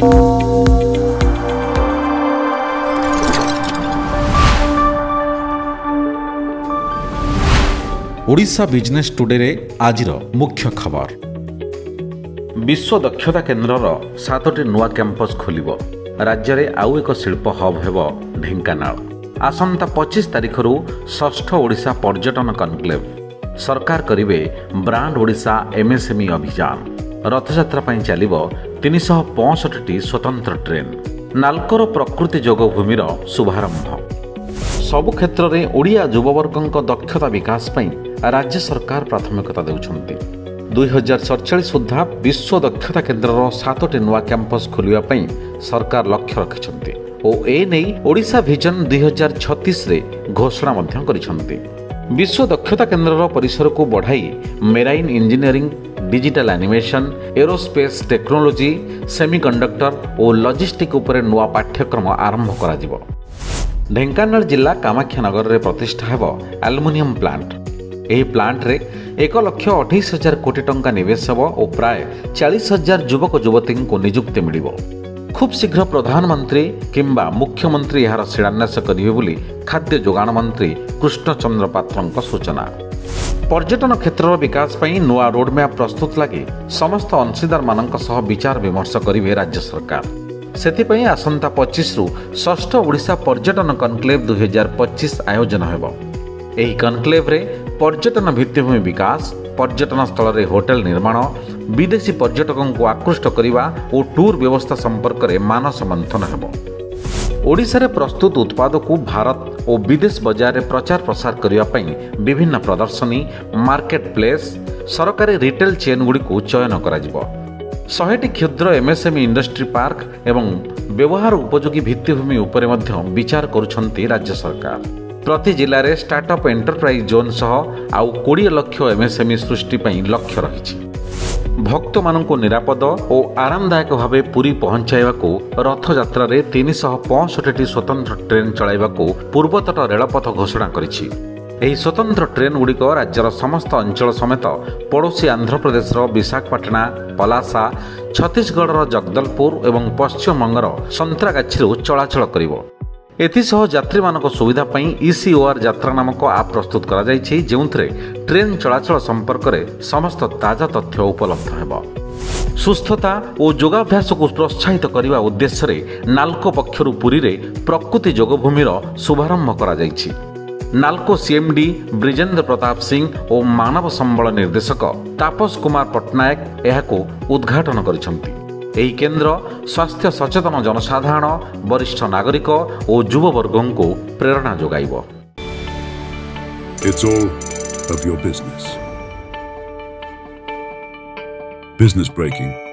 Odisha business today रे आजिर मुख्य खबर। विश्व दक्षता केन्द्रर 7टी नुआ कैंपस खोलिबो। राज्य रे आउ एक शिल्प हब हेबो ढेंकानाल। आसंता 25 तारिखरु 6ठ ओडिशा पर्यटन कनक्लेव। सरकार करिवे ब्रांड ओडिशा एमएसएमई अभियान। रथयात्रा पई चलिबो 365टी स्वतंत्र ट्रेन। नालकोर प्रकृति जोगभूमिर शुभारंभ। सबु क्षेत्र में ओडिया युववर्गों दक्षता विकास पई राज्य सरकार प्राथमिकता देउछंती। 2047 सुधा विश्व दक्षता केन्द्रर 7टी नुआ कैंपस खोलिया पई सरकार लक्ष्य रखिछंती और ए नै ओडिशा विजन 2036 रे घोषणा मध्य करिछंती। विश्व दक्षता केन्द्रर परिसर को बढ़ाई marine engineering, digital animation, aerospace technology, semiconductor और लॉजिस्टिक उपरे नुआ पाठ्यक्रम आरंभ करा जिवो। ढेंकानाल जिला कामाख्यानगर रे प्रतिष्ठा हेबो एल्युमिनियम प्लांट। एही प्लांट रे 1,28,000 कोटी टंका निवेश हेबो और प्राय 40,000 युवक युवती को नियुक्ति मिलिबो। खूब शीघ्र प्रधानमंत्री किंबा मुख्यमंत्री यार शिलान्यास करिवे बोली खाद्य जोगाण मंत्री कृष्णचंद्र पात्रଙ୍କ सूचना। पर्यटन क्षेत्र विकास पई नुआ रोडमैप प्रस्तुत लगी समस्त अंशीदार मानक सह विचार विमर्श करिवे राज्य सरकार। सेथिपई आसंता 25 रु 6ठ ओडिशा पर्यटन कनक्लेव 2025 आयोजन हेबो। एही कनक्लेव रे पर्यटन भित्तिभूमि विकास, पर्यटन स्थल रे होटेल निर्माण, विदेशी पर्यटकों को आकृष्ट करिवा और टूर व्यवस्था संपर्क में मानस मंथन हेबो। ओडिशा रे प्रस्तुत उत्पाद को भारत और विदेश बाजार रे प्रचार प्रसार करिवा पई विभिन्न प्रदर्शनी, मार्केट प्लेस, सरकारी रिटेल चेन गुडी को चयन करा जिवो। 100टी क्षुद्र एमएसएमई इंडस्ट्री पार्क एवं व्यवहार उपयोगी भित्तिभूमि उपरे मध्य विचार करुछंती राज्य सरकार। प्रति जिले में स्टार्टअप एंटरप्राइज जोन सह आउ 20 लाख एमएसएमई सृष्टि पई लक्ष्य रही। भक्त मानक निरापद और आरामदायक भाव पुरी पहुंचाइबा को रथयात्रा रे 365टी स्वतंत्र ट्रेन चलाइबा को पूर्वतट रेलपथ घोषणा करिछि। ଏହି स्वतंत्र ट्रेन गुड़िक राज्यर समस्त अंचल समेत पड़ोशी आंध्र प्रदेश विशाखापाटना, पलासा, छत्तीसगढ़ जगदलपुर और पश्चिमबंगर संतरागाछी चलाचल करिवो। एथिसह यात्री मानक सुविधा पई ECOR यात्रा नामक आप प्रस्तुत करा जायछि, जेउंथरे ट्रेन चलाचल संपर्क में समस्त ताजा तथ्य उपलब्ध हेबो। सुस्थता और योगाभ्यास को प्रोत्साहित करने उद्देश्य रे नाल्को पक्षरु पुरी रे प्रकृति जोगभूमिर शुभारंभ करा जायछि। नाल्को सीएमडी ब्रिजेंद्र प्रताप सिंह और मानव संबल निर्देशक तापस कुमार पट्टनायक यहाको उद्घाटन करिसंती। एही केन्द्र स्वास्थ्य सचेतन जनसाधारण, वरिष्ठ नागरिक और युववर्गों को प्रेरणा जोगाइबो। It's all of your business. Business breaking.